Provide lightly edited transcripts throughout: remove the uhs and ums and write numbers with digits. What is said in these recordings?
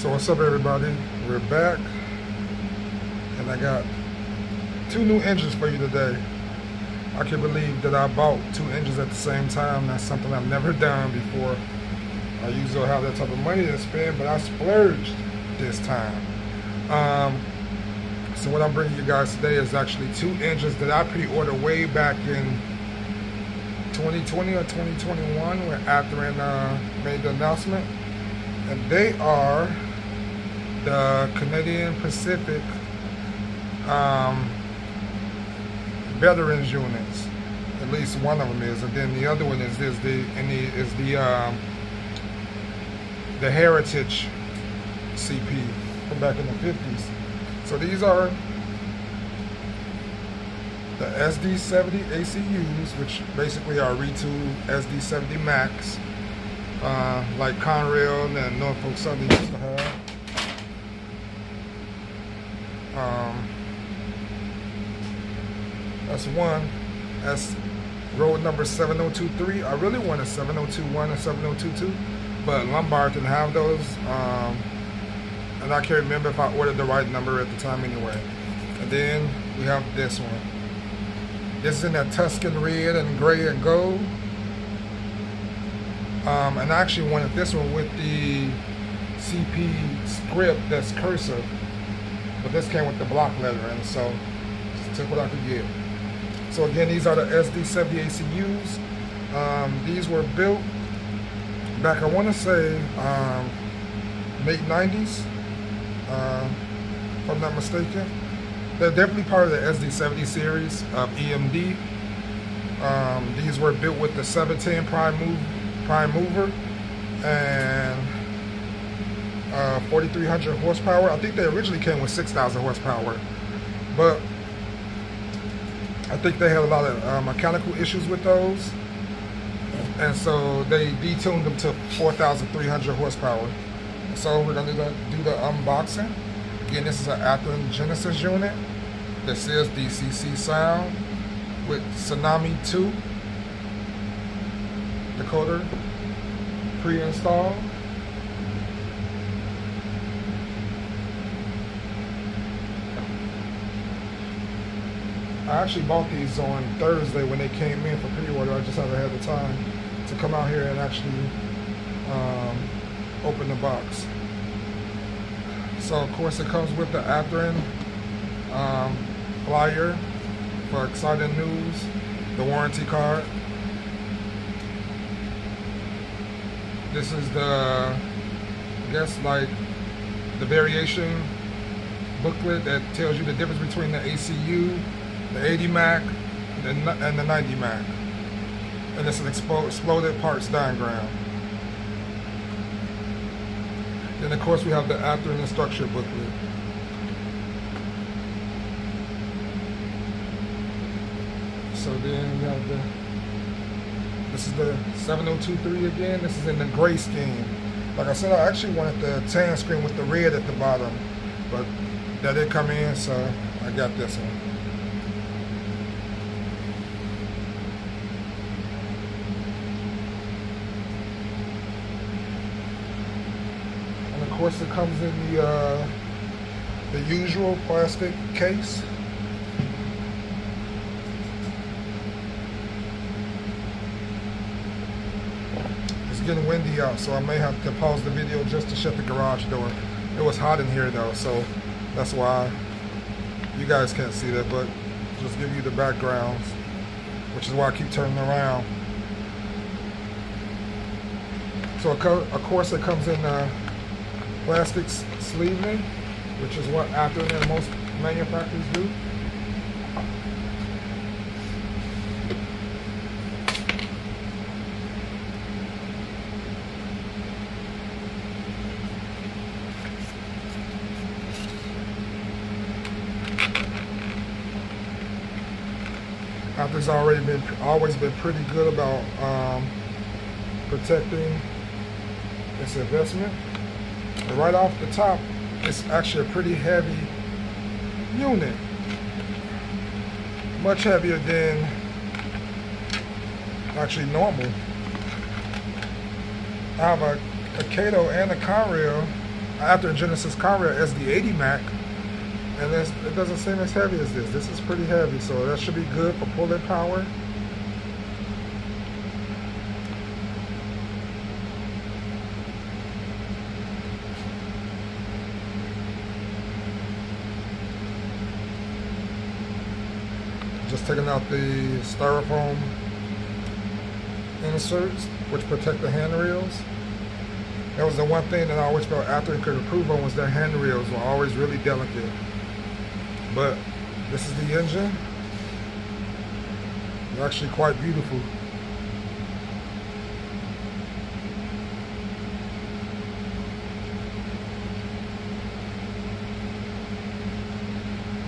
So what's up, everybody? We're back, and I got 2 new engines for you today. I can't believe that I bought 2 engines at the same time. That's something I've never done before. I usually don't have that type of money to spend, but I splurged this time. So what I'm bringing you guys today is actually 2 engines that I pre-ordered way back in 2020 or 2021 when Athearn made the announcement. And they are the Canadian Pacific veterans units. At least one of them is, and then the other one is the Heritage CP from back in the 50s. So these are the SD70ACUs, which basically are retooled SD70 Max, like Conrail and Norfolk Southern used to have. That's one. That's road number 7023. I really wanted 7021 and 7022, but Lombard didn't have those. And I can't remember if I ordered the right number at the time anyway. And then we have this one. This is in that Tuscan red and gray and gold. And I actually wanted this one with the CP script that's cursive. But this came with the block lettering, so just took what I could get. So again, these are the SD70ACUs. These were built back, I want to say, late 90s, if I'm not mistaken. They're definitely part of the SD70 series of EMD. These were built with the 710 prime mover and 4,300 horsepower. I think they originally came with 6,000 horsepower, but I think they had a lot of mechanical issues with those, and so they detuned them to 4,300 horsepower. So we're going to do the unboxing. Again, this is an Athearn Genesis unit. This is DCC sound with Tsunami 2 decoder pre-installed. I actually bought these on Thursday when they came in for pre-order. I just haven't had the time to come out here and actually open the box. So of course it comes with the Athearn flyer for exciting news, the warranty card. This is the, I guess, like the variation booklet that tells you the difference between the ACU, the 80 Mac, and the 90 Mac. And it's an exploded parts diagram. Then of course we have the Athearn instruction booklet. So then we have this is the 7023 again. This is in the gray scheme. Like I said, I actually wanted the tan screen with the red at the bottom, but that didn't come in, so I got this one. And of course it comes in the usual plastic case. Getting windy out, so I may have to pause the video just to shut the garage door. It was hot in here though, so that's why you guys can't see that, but just give you the backgrounds, which is why I keep turning around. So of course it comes in plastic sleeving, which is what Athearn and most manufacturers do. Athearn's always been pretty good about protecting its investment. And right off the top, it's actually a pretty heavy unit, much heavier than actually normal. I have a Cato and a Conrail Athearn Genesis Conrail SD80 Mac, and it doesn't seem as heavy as this. This is pretty heavy, so that should be good for pulling power. Just taking out the styrofoam inserts, which protect the handrails. That was the one thing that I always felt Athearn could improve on, was their handrails were always really delicate. But this is the engine. It's actually quite beautiful.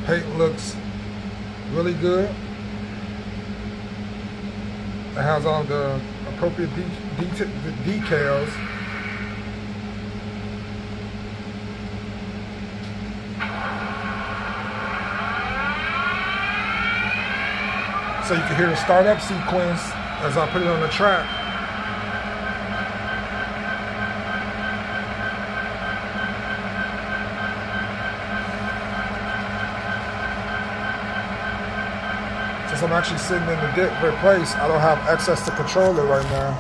Paint looks really good. It has all the appropriate decals. So you can hear the startup sequence as I put it on the track. Since I'm actually sitting in the different place, I don't have access to control it right now.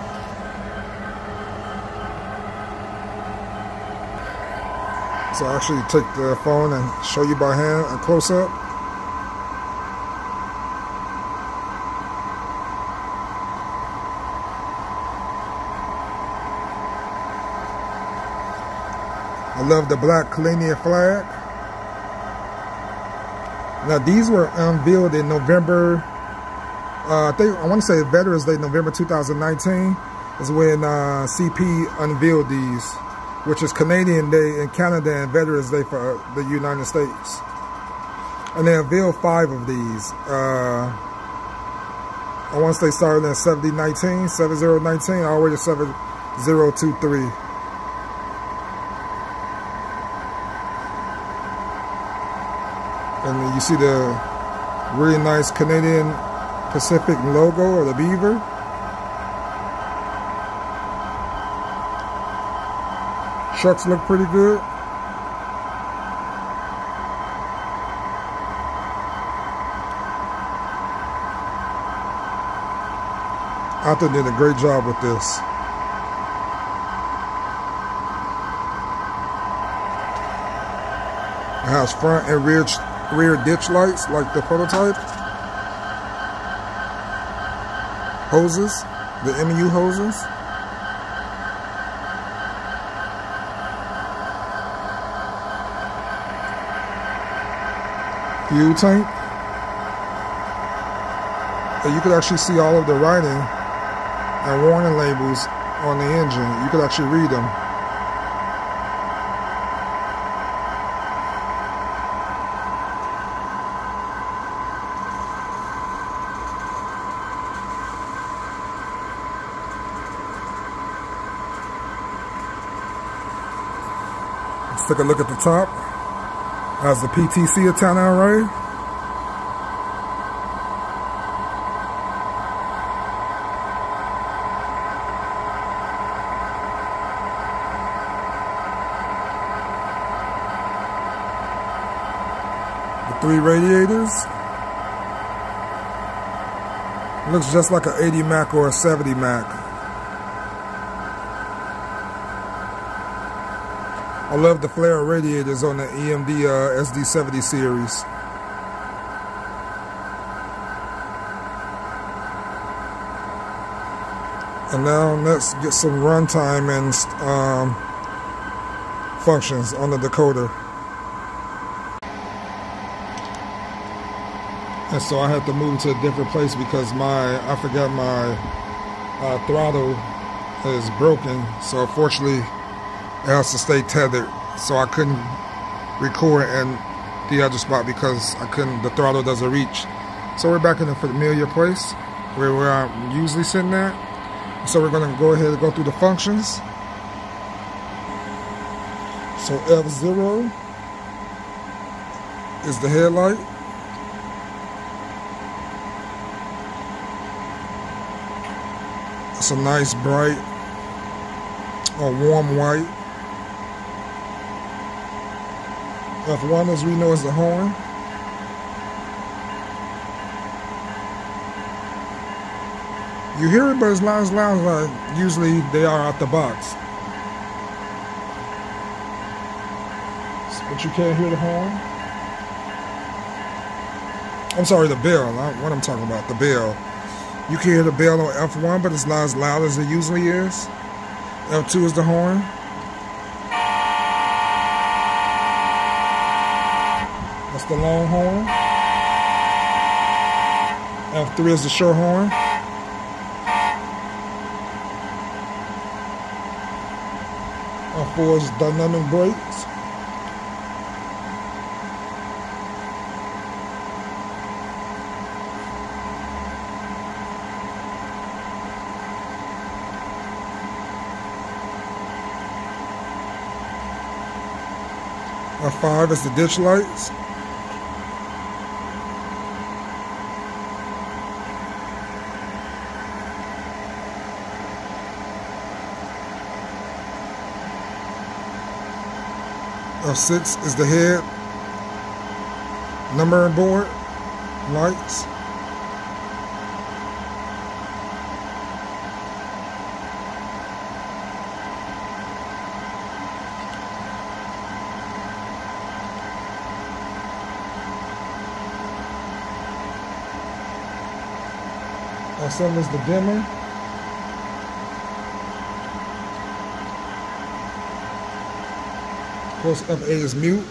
So I actually take the phone and show you by hand a close-up. I love the black Canadian flag. Now these were unveiled in November, I want to say Veterans Day, November 2019 is when CP unveiled these, which is Canadian Day in Canada and Veterans Day for the United States. And they unveiled 5 of these. I want to say starting at 7019 all the way to 7023. And you see the really nice Canadian Pacific logo, or the beaver. Trucks look pretty good. Athearn did a great job with this. It has front and rear ditch lights like the prototype. Hoses, the MU hoses. Fuel tank. And you could actually see all of the writing and warning labels on the engine. You could actually read them. Let's take a look at the top. Has the PTC antenna array. The 3 radiators. Looks just like an 80 Mac or a 70 Mac. I love the flare radiators on the EMD SD70 series. And now let's get some runtime and functions on the decoder. And so I had to move to a different place because I forgot my throttle is broken. So unfortunately, it has to stay tethered, so I couldn't record in the other spot because the throttle doesn't reach. So we're back in the familiar place where I'm usually sitting at. So we're gonna go ahead and go through the functions. So F0 is the headlight. It's a nice bright or warm white. F1, as we know, is the horn. You hear it, but it's not as loud as usually they are out the box. But you can't hear the horn. I'm sorry, the bell. What I'm talking about, the bell. You can hear the bell on F1, but it's not as loud as it usually is. F2 is the horn. That's the long horn. F3 is the short horn. F4 is dynamic brakes. F5 is the ditch lights. F6 is the head numbering board lights. F7 is the dimmer. Of course, F8 is mute.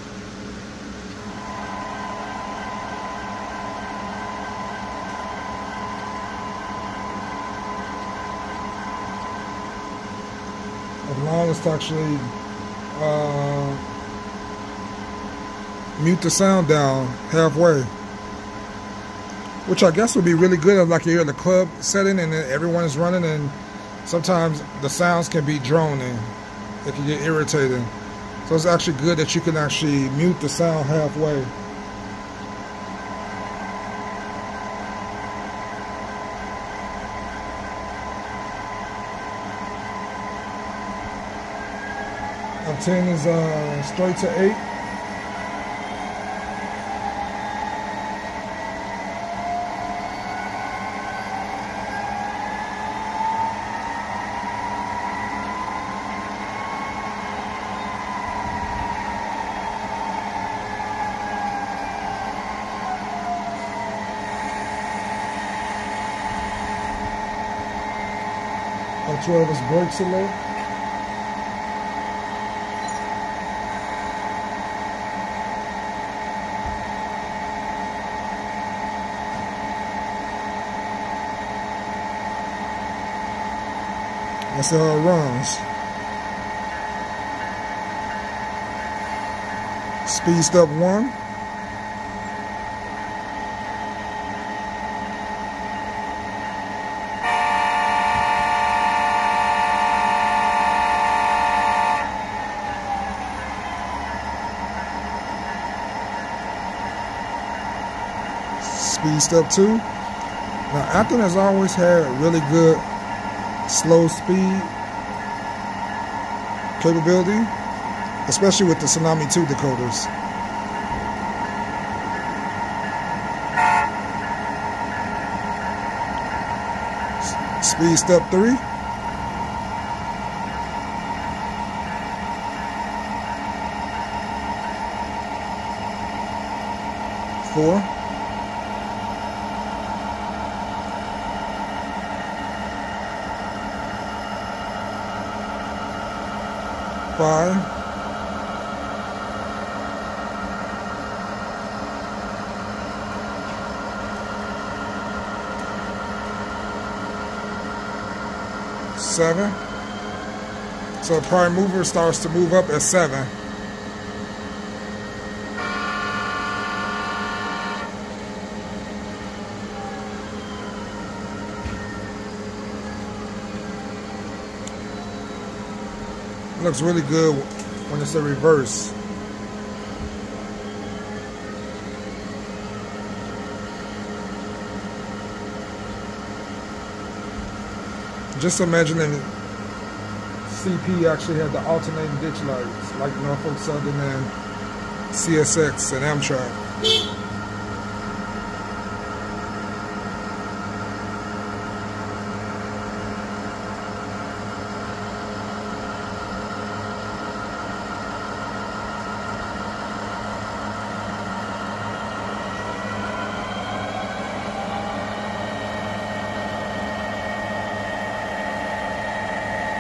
F9 is to actually mute the sound down halfway, which I guess would be really good if like you're in the club setting and everyone is running, and sometimes the sounds can be droning. It can get irritating. So it's actually good that you can actually mute the sound halfway. F10 is straight to 8. F12 is brake select. That's how it runs. Speed step 1. Speed step 2. Now, Athearn has always had really good slow speed capability, especially with the Tsunami 2 decoders. Speed step 3. Four. 5. 7. So the prime mover starts to move up at 7. Looks really good when it's a reverse. Just imagining CP actually had the alternating ditch lights like Norfolk Southern and CSX and Amtrak.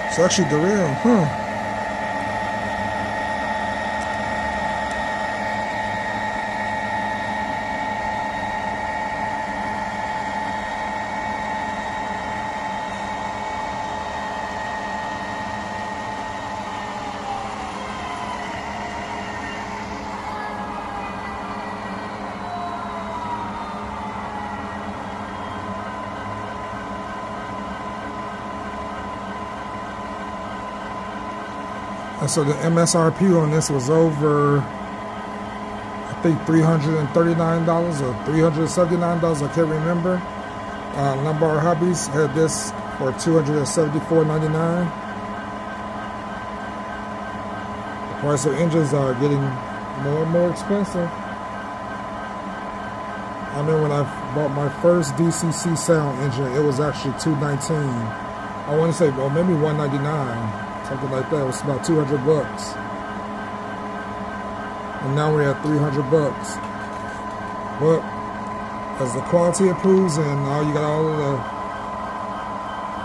It's actually derailed, huh? And so the MSRP on this was over, I think $339 or $379, I can't remember. Lombard Hobbies had this for $274.99. The price of engines are getting more and more expensive. I remember when I bought my first DCC sound engine, it was actually $219. I want to say, well, maybe $199. Something like that. It was about 200 bucks. And now we're at 300 bucks. But as the quality improves and you got all of the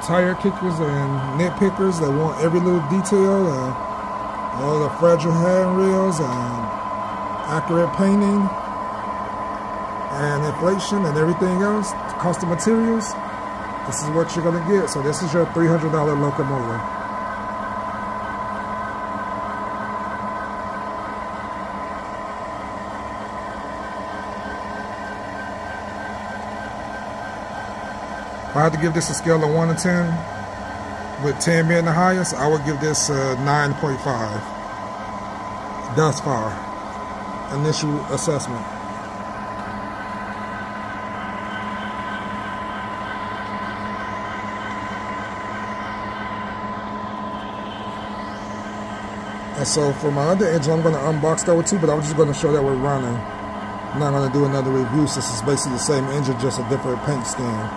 tire kickers and nitpickers that want every little detail and all the fragile handrails and accurate painting and inflation and everything else, cost of materials, this is what you're gonna get. So this is your $300 locomotive. If I had to give this a scale of 1 to 10, with 10 being the highest, I would give this 9.5. Thus far. Initial assessment. And so for my other engine, I'm going to unbox that one too, but I'm just going to show that we're running. I'm not going to do another review since it's basically the same engine, just a different paint scheme.